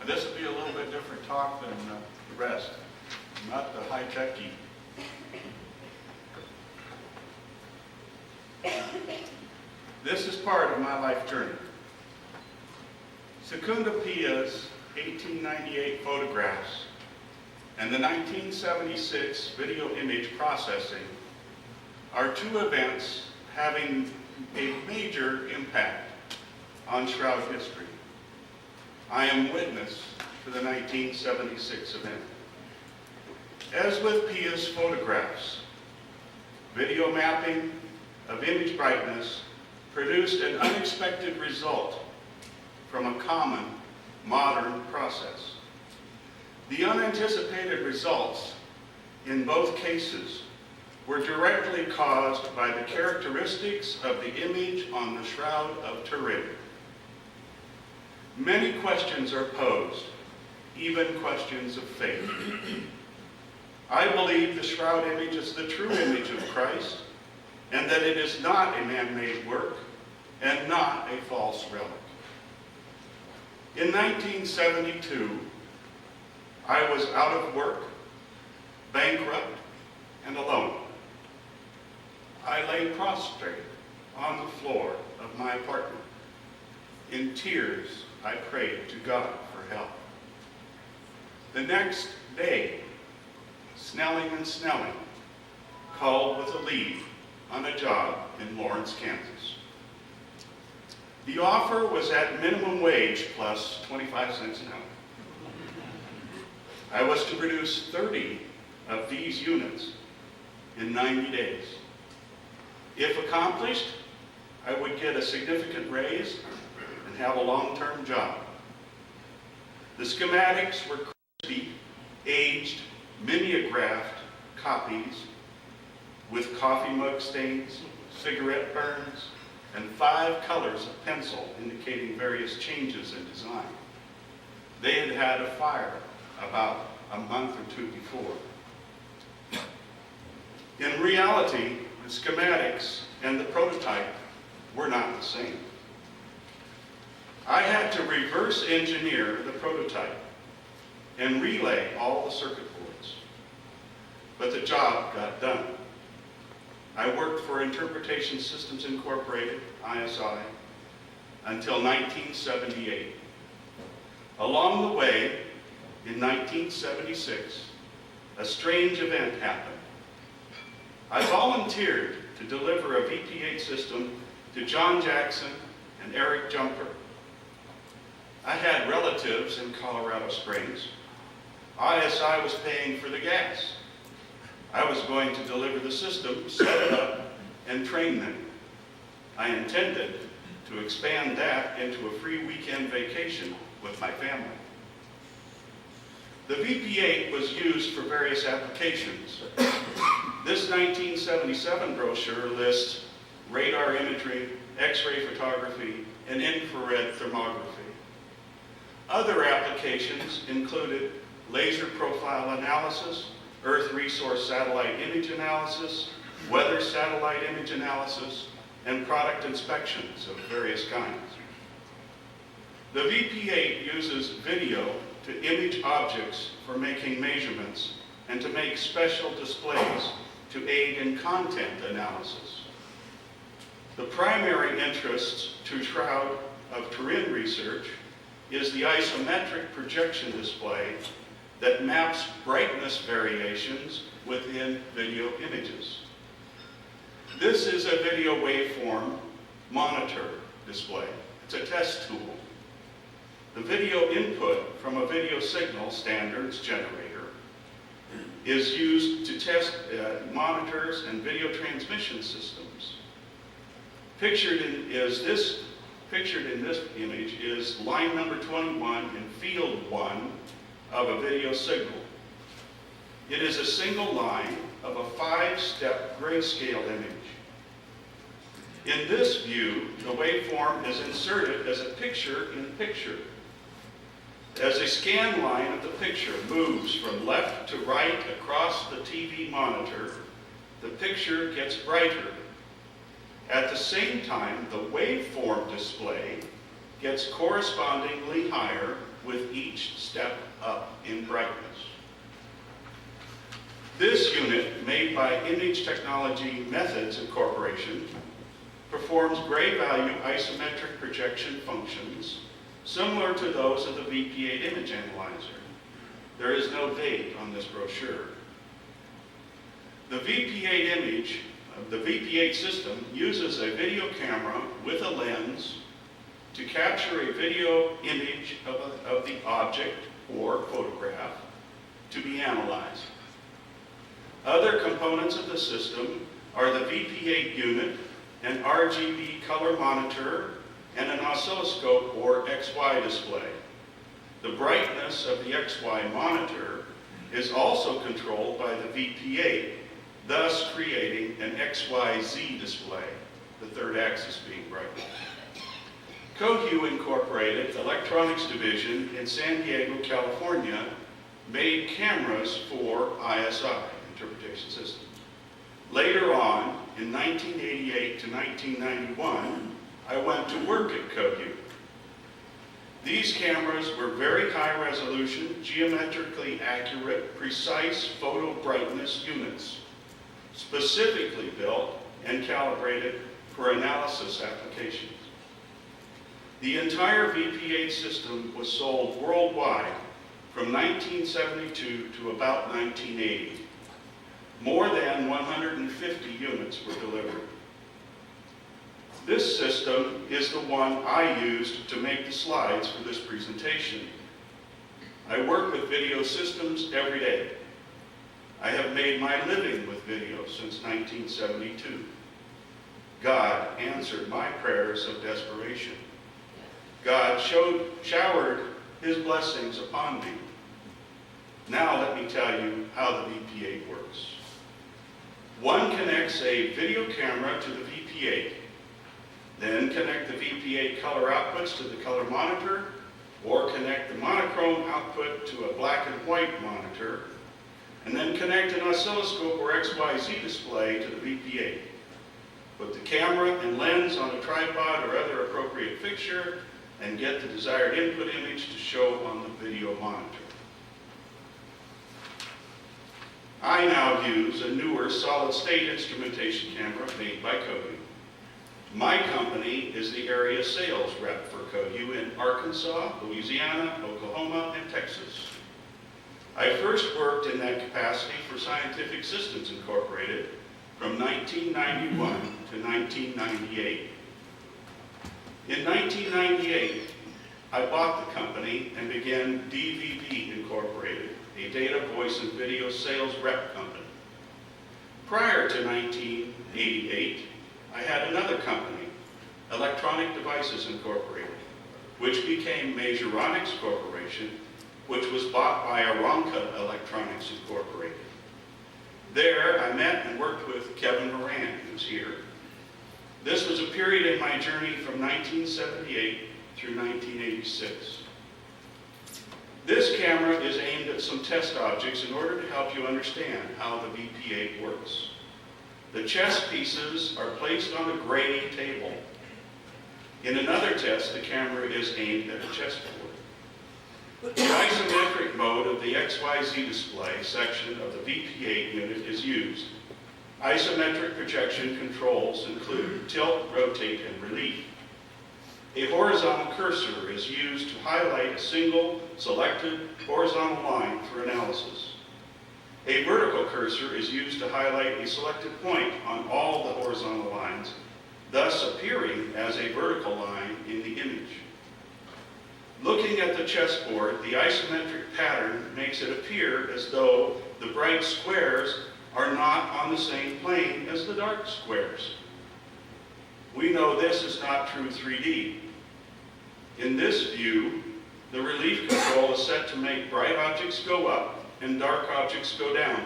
This will be a little bit different talk than the rest, not the high-techy. This is part of my life journey. Secunda Pia's 1898 photographs and the 1976 video image processing are two events having a major impact on Shroud history. I am witness to the 1976 event. As with Pia's photographs, video mapping of image brightness produced an unexpected result from a common modern process. The unanticipated results in both cases were directly caused by the characteristics of the image on the Shroud of Turin. Many questions are posed, even questions of faith. I believe the Shroud image is the true image of Christ, and that it is not a man-made work and not a false relic. In 1972, I was out of work, bankrupt, and alone. I lay prostrate on the floor of my apartment. In tears, I prayed to God for help. The next day, Snelling and Snelling called with a lead on a job in Lawrence, Kansas. The offer was at minimum wage plus 25 cents an hour. I was to produce 30 of these units in 90 days. If accomplished, I would get a significant raise and have a long-term job. The schematics were crispy, aged, mimeographed copies with coffee mug stains, cigarette burns, and 5 colors of pencil indicating various changes in design. They had had a fire about a month or two before. In reality, the schematics and the prototype were not the same. I had to reverse engineer the prototype and relay all the circuit boards. But the job got done. I worked for Interpretation Systems Incorporated, ISI, until 1978. Along the way, in 1976, a strange event happened. I volunteered to deliver a VP8 system to John Jackson and Eric Jumper. I had relatives in Colorado Springs. ISI was paying for the gas. I was going to deliver the system, set it up, and train them. I intended to expand that into a free weekend vacation with my family. The VP8 was used for various applications. This 1977 brochure lists radar imagery, X-ray photography, and infrared thermography. Other applications included laser profile analysis, Earth resource satellite image analysis, weather satellite image analysis, and product inspections of various kinds. The VP8 uses video to image objects for making measurements and to make special displays to aid in content analysis. The primary interest to Shroud of Turin research is the isometric projection display that maps brightness variations within video images. This is a video waveform monitor display. It's a test tool. The video input from a video signal standards generator is used to test monitors and video transmission systems. Pictured in this image is line number 21 in field 1 of a video signal. It is a single line of a 5-step grayscale image. In this view, the waveform is inserted as a picture-in-picture. As a scan line of the picture moves from left to right across the TV monitor, the picture gets brighter. At the same time, the waveform display gets correspondingly higher with each step up in brightness. This unit, made by Image Technology Methods Incorporation, performs gray value isometric projection functions similar to those of the VP8 image analyzer. There is no date on this brochure. The VP8 system uses a video camera with a lens to capture a video image of the object or photograph to be analyzed. Other components of the system are the VP8 unit, an RGB color monitor, and an oscilloscope or XY display. The brightness of the XY monitor is also controlled by the VP8, thus creating an XYZ display, the third axis being bright. Cohu Incorporated Electronics Division in San Diego, California, made cameras for ISI, interpretation systems. Later on, in 1988 to 1991, I went to work at Cohu. These cameras were very high resolution, geometrically accurate, precise photo brightness units, specifically built and calibrated for analysis applications. The entire VP8 system was sold worldwide from 1972 to about 1980. More than 150 units were delivered. This system is the one I used to make the slides for this presentation. I work with video systems every day. I have made my living with video since 1972. God answered my prayers of desperation. God showered his blessings upon me. Now let me tell you how the VP8 works. One connects a video camera to the VP8, then connect the VP8 color outputs to the color monitor, or connect the monochrome output to a black and white monitor, and then connect an oscilloscope or XYZ display to the VP8. Put the camera and lens on a tripod or other appropriate fixture, and get the desired input image to show on the video monitor. I now use a newer solid-state instrumentation camera made by Cohu. My company is the area sales rep for Cohu in Arkansas, Louisiana, Oklahoma, and Texas. I first worked in that capacity for Scientific Systems Incorporated from 1991 to 1998. In 1998, I bought the company and began DVB Incorporated, a data, voice, and video sales rep company. Prior to 1988, I had another company, Electronic Devices Incorporated, which became Majoronics Corporation, which was bought by Aranca Electronics Incorporated. There, I met and worked with Kevin Moran, who's here. This was a period in my journey from 1978 through 1986. This camera is aimed at some test objects in order to help you understand how the VP8 works. The chess pieces are placed on a gray table. In another test, the camera is aimed at a chessboard. The isometric mode of the XYZ display section of the VP8 unit is used. Isometric projection controls include tilt, rotate, and relief. A horizontal cursor is used to highlight a single selected horizontal line for analysis. A vertical cursor is used to highlight a selected point on all the horizontal lines, thus appearing as a vertical line in the image. Looking at the chessboard, the isometric pattern makes it appear as though the bright squares are not on the same plane as the dark squares. We know this is not true 3D. In this view, the relief control is set to make bright objects go up and dark objects go down.